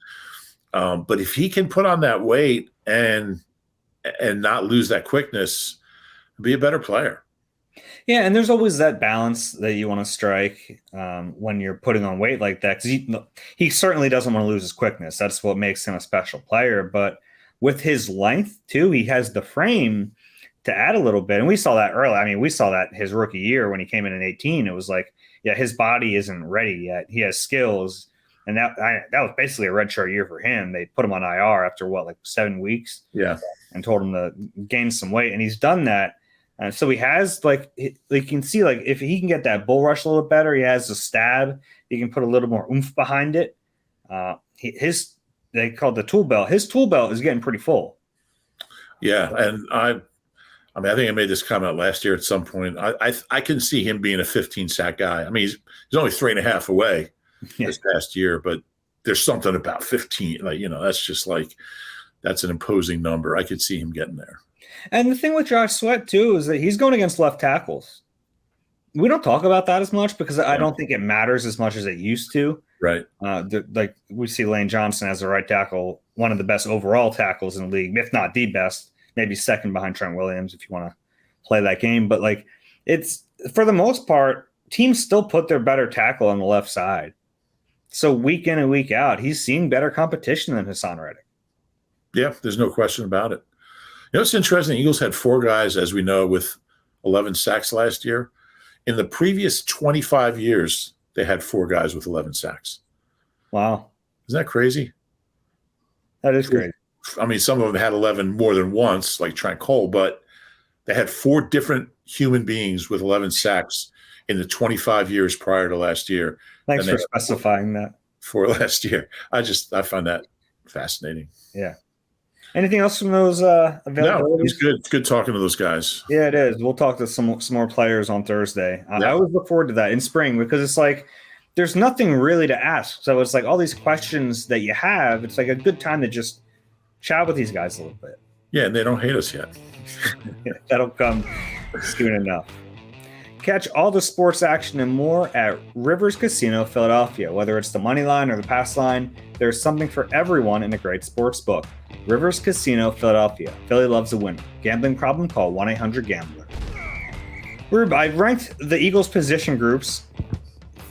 Yeah. But if he can put on that weight and not lose that quickness, be a better player. Yeah, and there's always that balance that you want to strike when you're putting on weight like that, because he certainly doesn't want to lose his quickness. That's what makes him a special player. But with his length, too, he has the frame to add a little bit. And we saw that early. I mean, we saw that his rookie year when he came in 18. It was like, yeah, his body isn't ready yet. He has skills. And that was basically a redshirt year for him. They put him on IR after, 7 weeks? Yeah. And told him to gain some weight. And he's done that. So he has, you can see, if he can get that bull rush a little better, he has a stab. He can put a little more oomph behind it. They call it the tool belt. His tool belt is getting pretty full. Yeah, and I think I made this comment last year at some point. I can see him being a 15-sack guy. I mean, he's only 3.5 away this past year, but there's something about 15. That's just that's an imposing number. I could see him getting there. And the thing with Josh Sweat, too, is that he's going against left tackles. We don't talk about that as much because I don't think it matters as much as it used to. Right. We see Lane Johnson as a right tackle, one of the best overall tackles in the league, if not the best, maybe second behind Trent Williams if you want to play that game. But, it's for the most part, teams still put their better tackle on the left side. So week in and week out, he's seeing better competition than Hassan Reddick. Yeah, there's no question about it. It's interesting. The Eagles had 4 guys, as we know, with 11 sacks last year. In the previous 25 years, they had 4 guys with 11 sacks. Wow. Isn't that crazy? That is crazy. I mean, some of them had 11 more than once, like Trent Cole, but they had 4 different human beings with 11 sacks in the 25 years prior to last year. Thanks for specifying that. For last year. I find that fascinating. Yeah. Anything else from those availabilities? No, it was good. It's good talking to those guys. Yeah, it is. We'll talk to some more players on Thursday. I always look forward to that in spring because it's there's nothing really to ask. So it's all these questions that you have. It's a good time to just chat with these guys a little bit. Yeah, and they don't hate us yet. That'll come soon enough. Catch all the sports action and more at Rivers Casino Philadelphia. Whether it's the money line or the pass line, there's something for everyone in a great sports book. Rivers Casino Philadelphia. Philly loves a winner. Gambling problem? Call 1-800-GAMBLER. I ranked the Eagles position groups.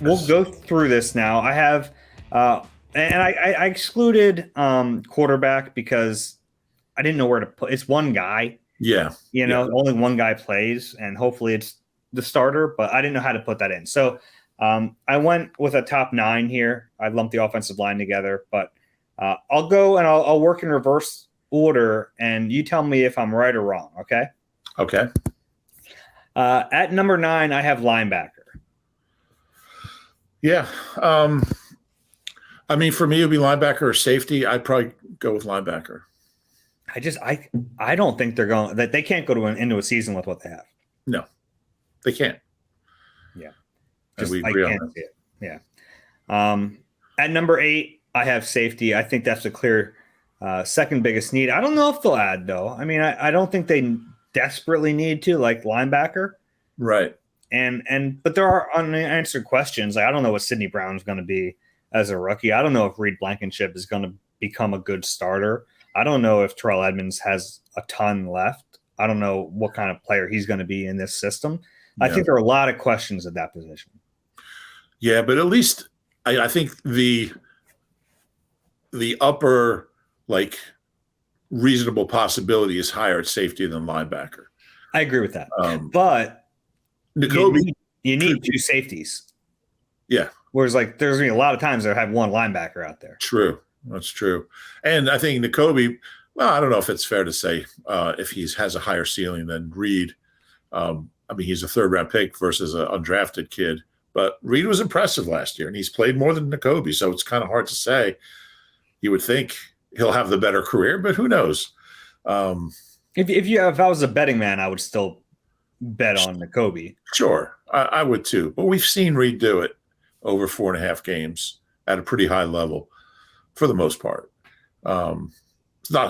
We'll go through this now. I have, and I excluded quarterback because I didn't know where to put. It's one guy. Yeah. Only one guy plays, and hopefully it's the starter, but I didn't know how to put that in. So I went with a top 9 here. I lumped the offensive line together, but I'll go and I'll work in reverse order, and you tell me if I'm right or wrong, okay? Okay. At number 9, I have linebacker. Yeah. I mean, for me, it would be linebacker or safety. I'd probably go with linebacker. I don't think they can't go into a season with what they have. No, they can't. Yeah. We agree on that. See it. Yeah. At number 8, I have safety. I think that's a clear second biggest need. I don't know if they'll add, though. I mean, I don't think they desperately need to, like linebacker. Right. But there are unanswered questions. I don't know what Sidney Brown's going to be as a rookie. I don't know if Reed Blankenship is going to become a good starter. I don't know if Terrell Edmonds has a ton left. I don't know what kind of player he's going to be in this system. Yeah. I think there are a lot of questions at that position. Yeah, but at least I think the the upper like reasonable possibility is higher at safety than linebacker. I agree with that. But Nakobe, you need two safeties. Yeah. Whereas like there's gonna be a lot of times I have one linebacker out there. True. That's true. And I think Nakobe, well, I don't know if it's fair to say if he has a higher ceiling than Reed. I mean, he's a third-round pick versus an undrafted kid. But Reed was impressive last year, and he's played more than Nakobe, so it's kind of hard to say. You would think he'll have the better career, but who knows? If I was a betting man, I would still bet on Nakobe. Sure, I would too. But we've seen Reed do it over 4.5 games at a pretty high level for the most part.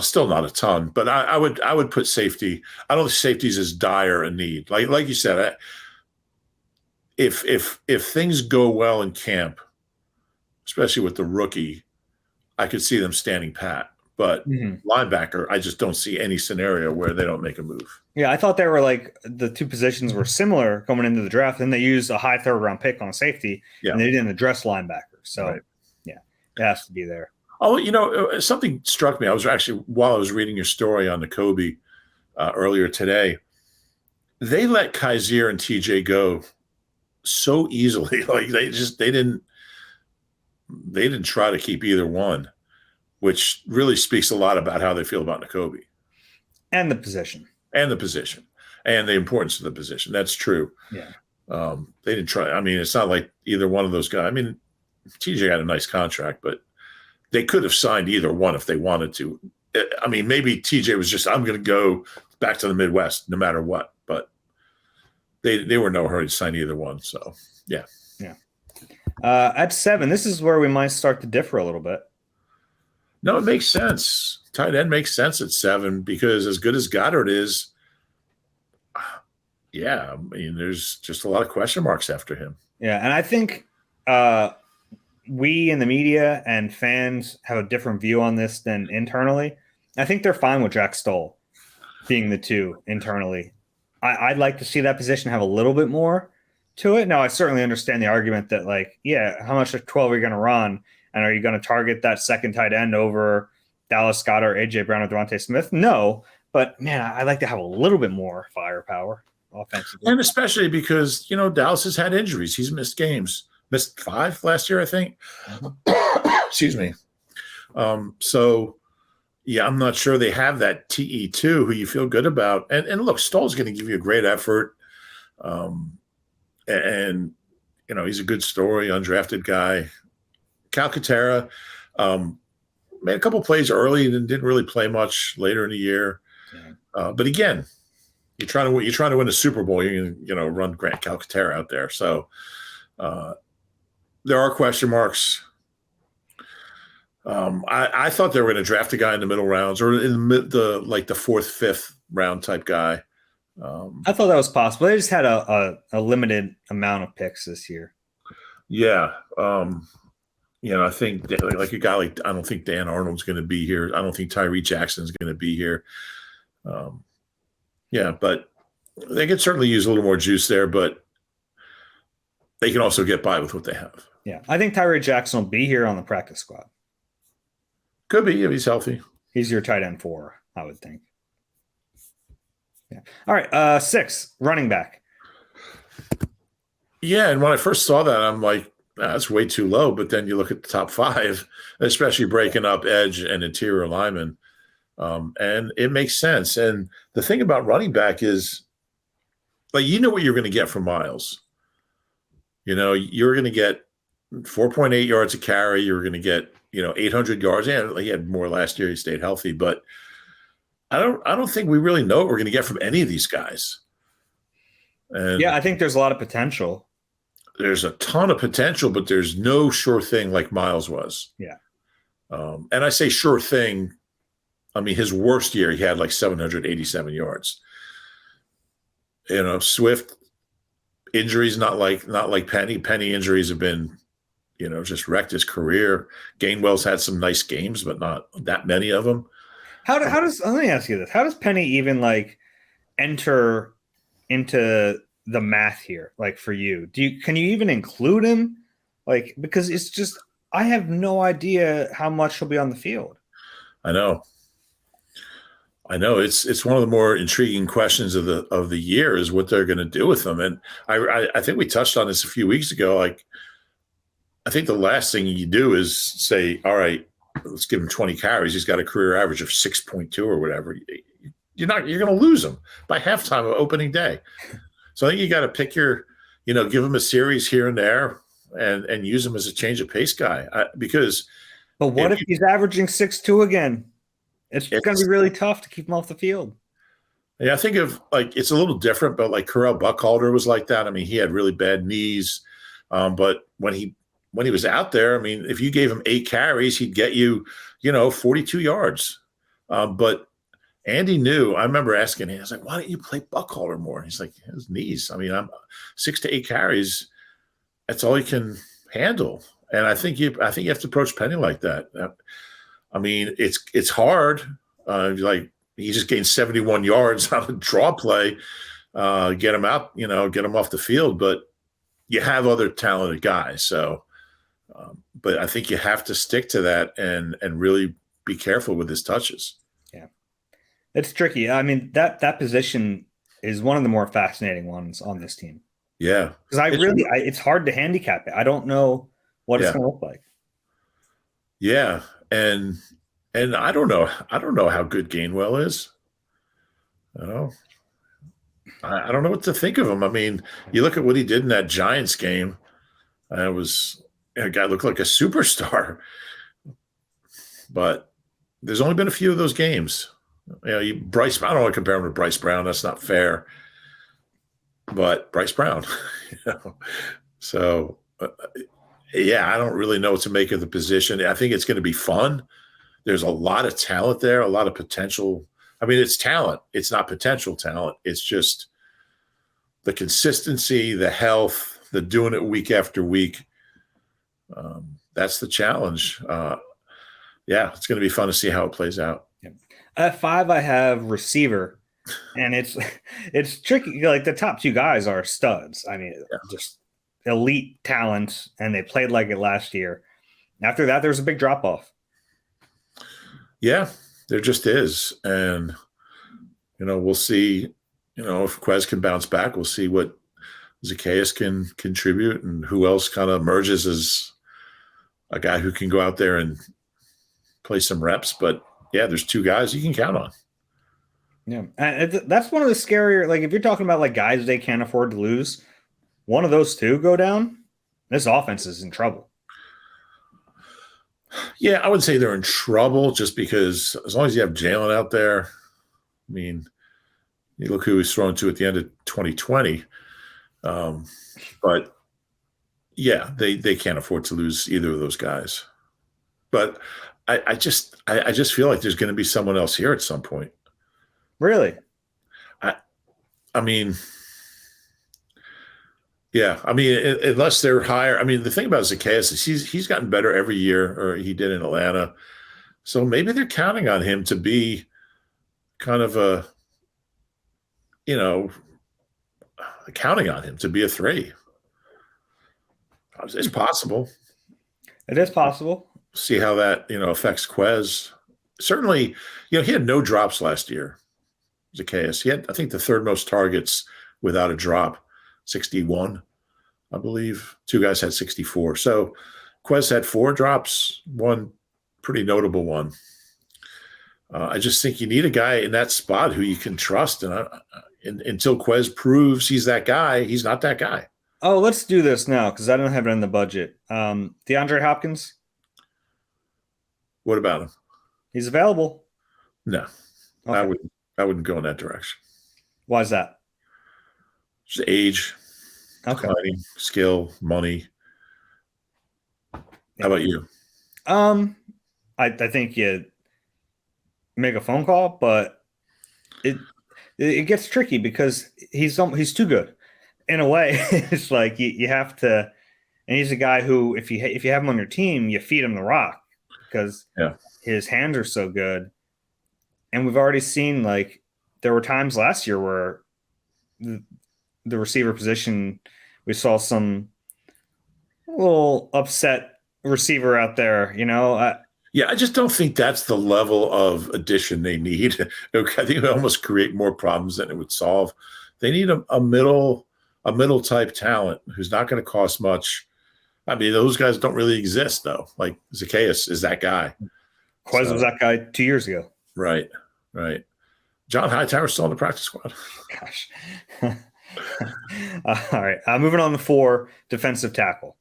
Still not a ton, but I would put safety. I don't think safety's as dire a need. Like you said, if things go well in camp, especially with the rookie, I could see them standing pat. But linebacker, I just don't see any scenario where they don't make a move. Yeah, I thought they were like the two positions were similar coming into the draft. Then they used a high third-round pick on a safety, and they didn't address linebacker. So, yeah, it has to be there. Oh, something struck me. I was actually, while I was reading your story on Nakobe earlier today, they let Kaiser and TJ go so easily. Like they didn't try to keep either one, which really speaks a lot about how they feel about Nakobe. And the position. And the importance of the position. That's true. Yeah. They didn't try. I mean, it's not like either one of those guys. I mean, TJ had a nice contract, but they could have signed either one if they wanted to. I mean, maybe TJ was just, I'm going to go back to the Midwest no matter what. But they were in no hurry to sign either one. So, yeah. Yeah. At 7, this is where we might start to differ a little bit. No, it makes sense. Tight end makes sense at 7 because as good as Goddard is, yeah, I mean, there's just a lot of question marks after him. Yeah, and I think we in the media and fans have a different view on this than internally. I think they're fine with Jack Stoll being the 2 internally. I'd like to see that position have a little bit more to it. Now, I certainly understand the argument that, like, yeah, how much of 12 are you going to run? And are you going to target that second tight end over Dallas Goedert, A.J. Brown, or Devontae Smith? No. But, man, I'd like to have a little bit more firepower offensively. And especially because, Dallas has had injuries. He's missed games. Missed 5 last year, I think. Excuse me. So, yeah, I'm not sure they have that TE2 who you feel good about. And look, Stoll's going to give you a great effort. And he's a good story, undrafted guy. Calcaterra made a couple plays early and didn't really play much later in the year. Yeah. But again, you're trying to win a Super Bowl. You're going to run Grant Calcaterra out there. So there are question marks. I thought they were going to draft a guy in the middle rounds or in the 4th, 5th round type guy. I thought that was possible. They just had a limited amount of picks this year. Yeah. I think like a guy like, I don't think Dan Arnold's going to be here. I don't think Tyree Jackson's going to be here. Yeah, but they could certainly use a little more juice there, but they can also get by with what they have. Yeah, I think Tyree Jackson will be here on the practice squad. Could be if he's healthy. He's your tight end 4, I would think. Yeah. All right, 6, running back. Yeah, and when I first saw that, I'm like, that's way too low. But then you look at the top 5, especially breaking up edge and interior linemen, and it makes sense. And the thing about running back is, like, what you're going to get from Miles. You're going to get 4.8 yards a carry. You're going to get 800 yards. Yeah, he had more last year. He stayed healthy, but I don't think we really know what we're going to get from any of these guys. And yeah, I think there's a lot of potential. There's a ton of potential, but there's no sure thing like Miles was. Yeah. And I say sure thing. I mean, his worst year, he had like 787 yards. Swift injuries, not like Penny. Penny injuries have been, just wrecked his career. Gainwell's had some nice games, but not that many of them. How does let me ask you this? How does Penny even enter into the math here? Like for you, can you even include him? Because it's just I have no idea how much he'll be on the field. I know. I know it's one of the more intriguing questions of the year is what they're going to do with them, and I think we touched on this a few weeks ago. Like I think the last thing you do is say, all right, let's give him 20 carries. He's got a career average of 6.2 or whatever. You're going to lose him by halftime of opening day. So I think you got to pick give him a series here and there, and use him as a change of pace guy because But what if he's averaging 6.2 again? It's going to be really tough to keep him off the field. Yeah, I think of like it's a little different, but like Correll Buckhalter was like that. I mean, he had really bad knees, but when he was out there, I mean, if you gave him 8 carries, he'd get you, 42 yards. But Andy knew. I remember asking him, I was like, "Why don't you play Buckhalter more?" He's like, "His knees. I mean, I'm 6 to 8 carries. That's all he can handle." And I think you have to approach Penny like that. I mean, it's hard. Like he just gained 71 yards on a draw play. Get him out, get him off the field. But you have other talented guys. So, but I think you have to stick to that and really be careful with his touches. Yeah, it's tricky. I mean, that position is one of the more fascinating ones on this team. Yeah, because it's hard to handicap it. I don't know what it's going to look like. Yeah, and I don't know how good Gainwell is. I don't know what to think of him. I mean, you look at what he did in that Giants game. It was a guy looked like a superstar, but there's only been a few of those games. Bryce. I don't want to compare him to Bryce Brown. That's not fair. But Bryce Brown, So, yeah, I don't really know what to make of the position. I think it's going to be fun. There's a lot of talent there, a lot of potential. I mean, it's talent. It's not potential talent. It's just the consistency, the health, the doing it week after week. That's the challenge. Yeah, it's going to be fun to see how it plays out. At 5, I have receiver, and it's tricky. Like the top 2 guys are studs. I mean, just elite talent, and they played like it last year. After that, there's a big drop off. Yeah, there just is. And, we'll see, if Quez can bounce back, we'll see what Zacchaeus can contribute and who else kind of emerges as a guy who can go out there and play some reps. But, yeah, there's 2 guys you can count on. Yeah, and that's one of the scarier, like if you're talking about like guys they can't afford to lose, one of those 2 go down, this offense is in trouble. Yeah, I would say they're in trouble just because as long as you have Jalen out there, I mean, you look who he's thrown to at the end of 2020. But yeah, they can't afford to lose either of those guys. But I just feel like there's going to be someone else here at some point. Really? I mean, yeah. I mean, unless they're higher. I mean, the thing about Zacchaeus is he's gotten better every year, or he did in Atlanta. So maybe they're counting on him to be kind of counting on him to be a 3. It's possible. It is possible. See how that, affects Quez. Certainly, he had no drops last year. Zacchaeus. He had, I think, the 3rd most targets without a drop, 61, I believe. 2 guys had 64. So Quez had 4 drops, 1 pretty notable one. I just think you need a guy in that spot who you can trust. And until Quez proves he's that guy, he's not that guy. Oh, let's do this now because I don't have it in the budget. DeAndre Hopkins. What about him? He's available. No, okay. I wouldn't go in that direction. Why is that? Just age, declining, skill, money. How about you? I think you make a phone call, but it gets tricky because he's too good. In a way, it's like you have to, and he's a guy who, if you have him on your team, you feed him the rock because his hands are so good. And we've already seen, like, there were times last year where the receiver position, we saw some little upset receiver out there. Yeah, I just don't think that's the level of addition they need. I think it would almost create more problems than it would solve. They need a middle type talent who's not going to cost much. I mean, those guys don't really exist though. Like Zacchaeus is that guy. Quez was that guy 2 years ago. Right, right. John Hightower's still on the practice squad. Gosh. All right. Moving on to 4, defensive tackle.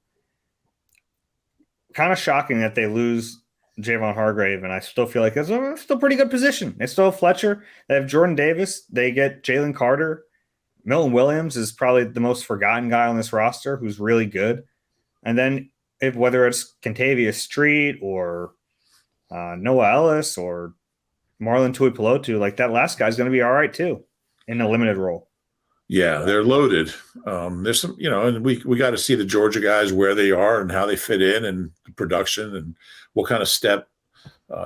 Kind of shocking that they lose Javon Hargrave, and I still feel like it's still a pretty good position. They still have Fletcher. They have Jordan Davis. They get Jalen Carter. Milton Williams is probably the most forgotten guy on this roster who's really good. And then whether it's Kentavious Street or Noah Ellis or Marlon Tuipulotu, like that last guy's going to be all right too in a limited role. Yeah, they're loaded. There's some, and we got to see the Georgia guys where they are and how they fit in and the production and what kind of step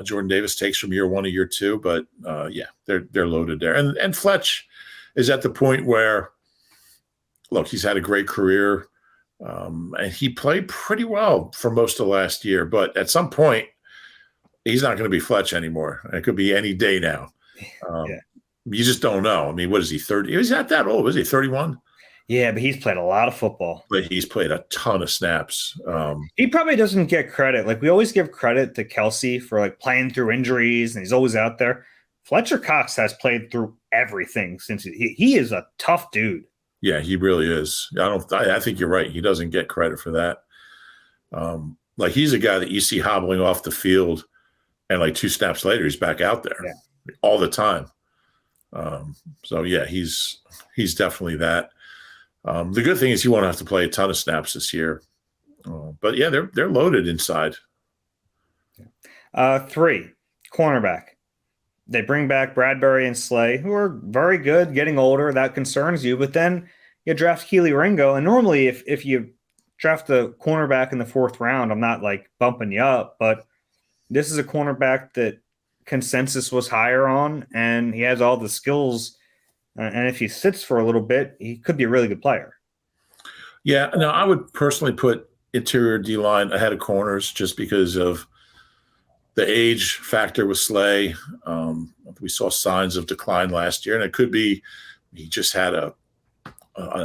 Jordan Davis takes from year 1 to year 2. But yeah, they're loaded there. And Fletch is at the point where, look, he's had a great career and he played pretty well for most of last year. But at some point, he's not going to be Fletch anymore. It could be any day now. Yeah. You just don't know. I mean, what is he, 30? He's not that old. Is he 31? Yeah, but he's played a lot of football. But he's played a ton of snaps. He probably doesn't get credit. Like, we always give credit to Kelsey for, like, playing through injuries, and he's always out there. Fletcher Cox has played through everything since he is a tough dude. Yeah, he really is. I think you're right. He doesn't get credit for that. Like, he's a guy that you see hobbling off the field, and, like, 2 snaps later, he's back out there all the time. So yeah, he's definitely that. The good thing is he won't have to play a ton of snaps this year. But yeah, they're loaded inside. 3, cornerback. They bring back Bradbury and Slay, who are very good, getting older. That concerns you. But then you draft Keely Ringo, and normally if you draft the cornerback in the 4th round, I'm not like bumping you up, but this is a cornerback that consensus was higher on, and he has all the skills. And if he sits for a little bit, he could be a really good player. Yeah, no, I would personally put interior D-line ahead of corners just because of the age factor with Slay. We saw signs of decline last year, and it could be he just had an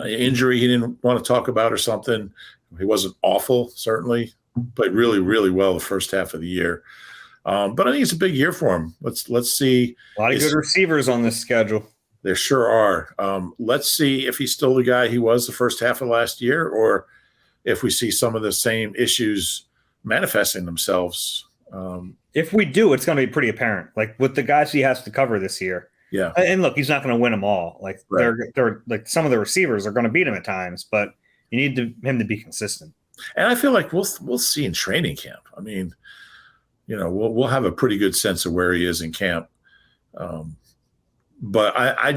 injury he didn't want to talk about or something. He wasn't awful, certainly, played really, really well the first half of the year. But I think it's a big year for him. Let's see. A lot of good receivers on this schedule. There sure are. Let's see if he's still the guy he was the first half of last year, or if we see some of the same issues manifesting themselves. If we do, it's going to be pretty apparent. Like with the guys he has to cover this year. Yeah. And look, he's not going to win them all. Like they're like some of the receivers are going to beat him at times, but you need him to be consistent. And I feel like we'll see in training camp. I mean, we'll have a pretty good sense of where he is in camp. But I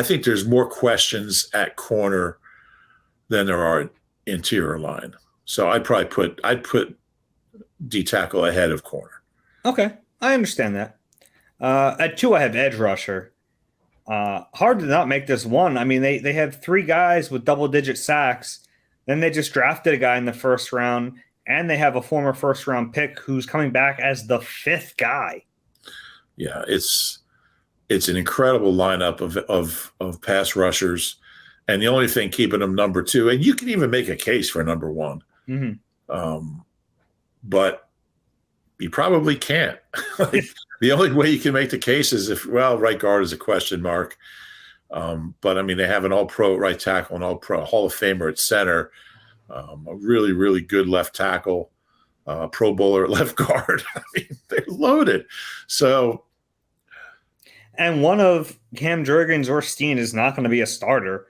think there's more questions at corner than there are interior line. So I'd put D tackle ahead of corner. Okay, I understand that. At 2, I have edge rusher. Hard to not make this 1. I mean, they have 3 guys with double-digit sacks. Then they just drafted a guy in the 1st round, and they have a former 1st-round pick who's coming back as the 5th guy. Yeah, it's an incredible lineup of pass rushers, and the only thing keeping them number 2, and you can even make a case for number 1, but you probably can't. The only way you can make the case is if right guard is a question mark, but I mean they have an all-pro right tackle, an all-pro Hall of Famer at center, a really, really good left tackle, Pro Bowler at left guard. I mean they're loaded. So. And one of Cam Jurgens or Steen is not going to be a starter.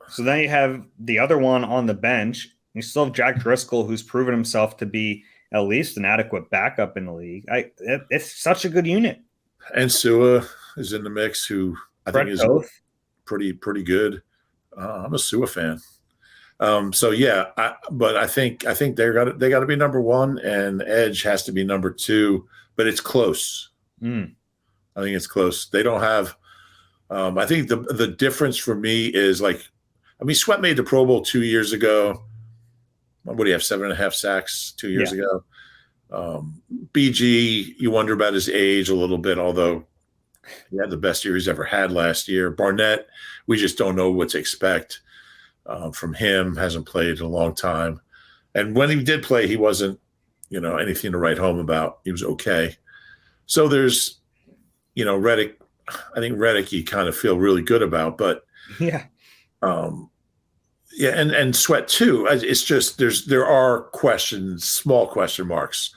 So then you have the other one on the bench. You still have Jack Driscoll, who's proven himself to be at least an adequate backup in the league. It's such a good unit. And Sua is in the mix, who I think is pretty good. I'm a Sua fan. So yeah, but I think they got to be number 1, and edge has to be number 2. But it's close. I think it's close. They don't have I think the difference for me is Sweat made the Pro Bowl 2 years ago. what do you have, 7.5 sacks 2 years Yeah. ago. BG, you wonder about his age a little bit, although he had the best year he's ever had last year. Barnett, we just don't know what to expect from him. Hasn't played in a long time. And when he did play, he wasn't, anything to write home about. He was okay. So there's, Reddick. I think Reddick you kind of feel really good about, but Yeah. Yeah, and Sweat too. It's just there are questions, small question marks.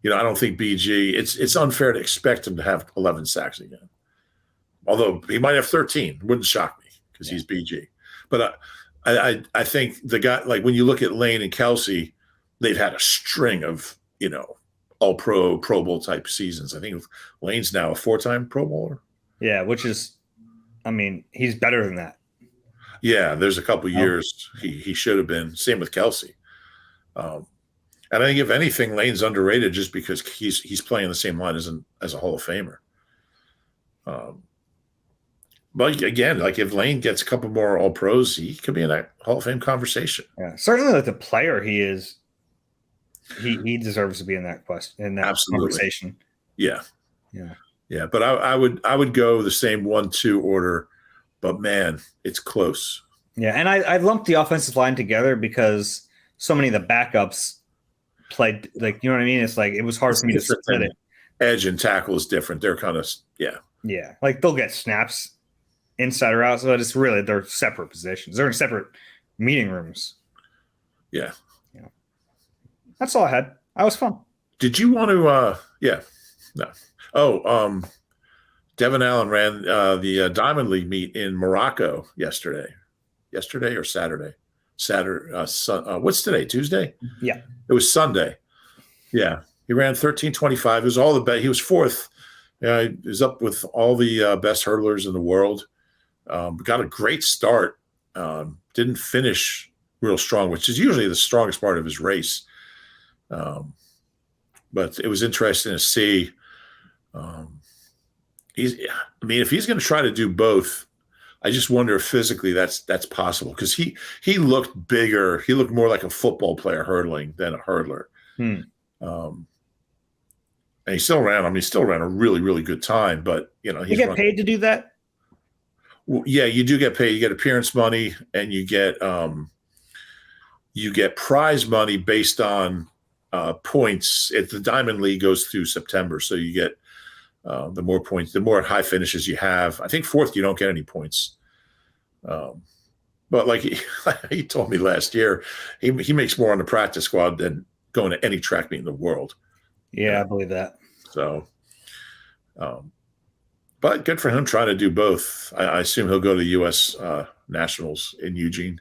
I don't think BG. It's unfair to expect him to have 11 sacks again. Although he might have 13, wouldn't shock me because he's BG. But I think the guy, like when you look at Lane and Kelsey, they've had a string of All Pro Bowl type seasons. I think Lane's now a 4-time Pro Bowler. Yeah, which is, he's better than that. Yeah, there's a couple years he should have been. Same with Kelsey. And I think if anything, Lane's underrated just because he's playing the same line as a Hall of Famer. But again, like if Lane gets a couple more All Pros, he could be in that Hall of Fame conversation. Yeah, certainly like the player he is, he deserves to be in that conversation. Yeah. Yeah. Yeah. But I would go the same 1-2 order. But man, it's close. Yeah, and I lumped the offensive line together because so many of the backups played, like, you know what I mean? It's like it was hard for me to split it. Edge and tackle is different. They're kind of Yeah, like they'll get snaps inside or outside. It's really they're separate positions. They're in separate meeting rooms. Yeah. That's all I had. That was fun. Did you want to? Yeah. No. Oh, Devin Allen ran the Diamond League meet in Morocco yesterday or Saturday. What's today? Tuesday? Yeah. It was Sunday. Yeah. He ran 13:25. It was all the best. He was fourth. He was up with all the best hurdlers in the world. Got a great start. Didn't finish real strong, which is usually the strongest part of his race. But it was interesting to see. If he's going to try to do both, I just wonder if physically that's possible because he looked bigger. He looked more like a football player hurdling than a hurdler. And he still ran. He still ran a really, really good time. But you get paid to do that. Well, yeah, you do get paid. You get appearance money, and you get prize money based on points. The Diamond League goes through September, so you get. The more points, the more high finishes you have. I think fourth, you don't get any points. But like he told me last year, he makes more on the practice squad than going to any track meet in the world. Yeah, I believe that. So, but good for him trying to do both. I assume he'll go to U.S. Nationals in Eugene.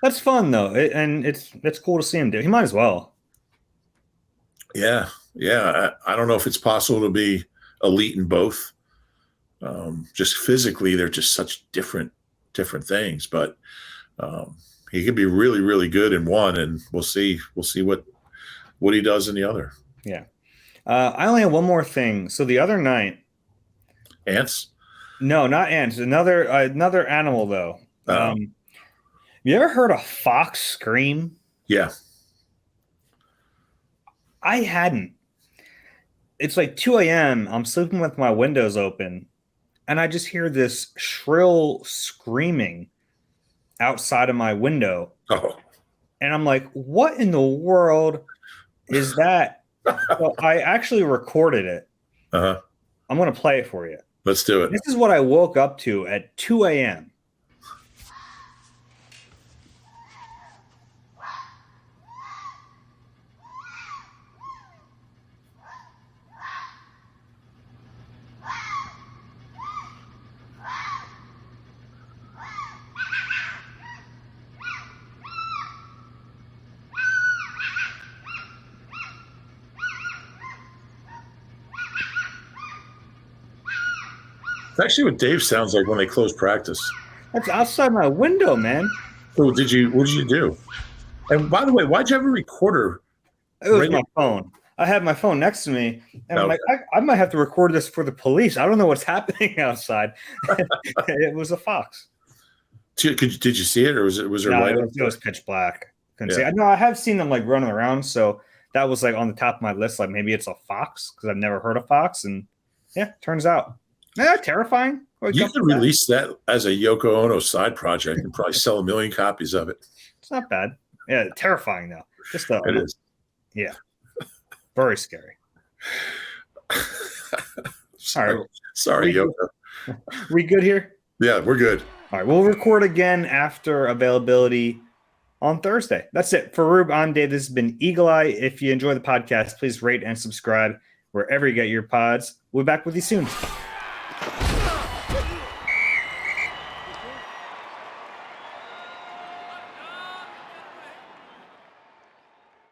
That's fun though, and it's cool to see him do. He might as well. Yeah. I don't know if it's possible to be elite in both. Just physically, they're just such different things. But he can be really, really good in one, and we'll see what he does in the other. Yeah. I only have one more thing. So the other night, ants? No, not ants. Another animal though. You ever heard a fox scream? Yeah. I hadn't. It's like 2 a.m. I'm sleeping with my windows open, and I just hear this shrill screaming outside of my window. Oh. And I'm like, what in the world is that? Well, I actually recorded it. Uh-huh. I'm going to play it for you. Let's do it. This is what I woke up to at 2 a.m. It's actually what Dave sounds like when they close practice. That's outside my window, man. So what did you do? And by the way, why'd you have a recorder? It was my phone. I had my phone next to me, and I'm like, I might have to record this for the police. I don't know what's happening outside. It was a fox. Did you see it, or was there light? It was pitch black. Couldn't say. No, I have seen them like running around, so that was like on the top of my list. Like maybe it's a fox because I've never heard of fox, and yeah, turns out, terrifying. You can release that as a Yoko Ono side project and probably sell 1 million copies of it. It's not bad. Yeah, terrifying though. Just it is. Yeah, very scary. Sorry, Yoko. We good here? Yeah, we're good. All right, we'll record again after availability on Thursday. That's it. For Rube, I'm Dave. This has been Eagle Eye. If you enjoy the podcast, please rate and subscribe wherever you get your pods. We'll be back with you soon.